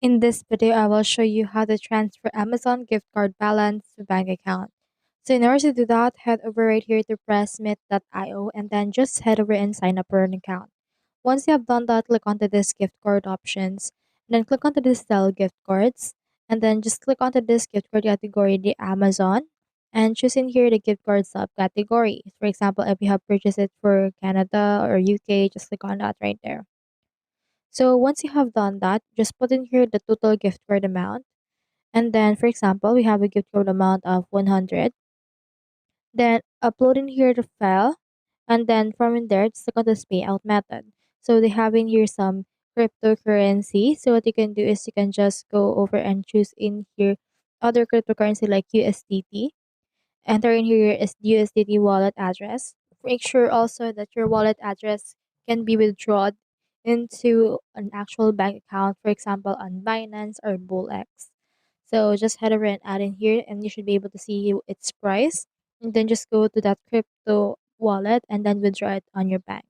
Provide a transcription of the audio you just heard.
In this video, I will show you how to transfer Amazon gift card balance to bank account. So in order to do that, head over right here to pressmith.io and then just head over and sign up for an account. Once you have done that, click onto this gift card options and then click onto this sell gift cards and then just click onto this gift card category, the Amazon, and choose in here the gift card subcategory. For example, if you have purchased it for Canada or UK, just click on that right there. So once you have done that, just put in here the total gift card amount. And then, for example, we have a gift card amount of 100. Then upload in here the file. And then from in there, just click on this payout method. So they have in here some cryptocurrency. So what you can do is you can just go over and choose in here other cryptocurrency like USDT. Enter in here your USDT wallet address. Make sure also that your wallet address can be withdrawn into an actual bank account, for example, on Binance or BullX. So just head over and add in here, and you should be able to see its price. And then just go to that crypto wallet and then withdraw it on your bank.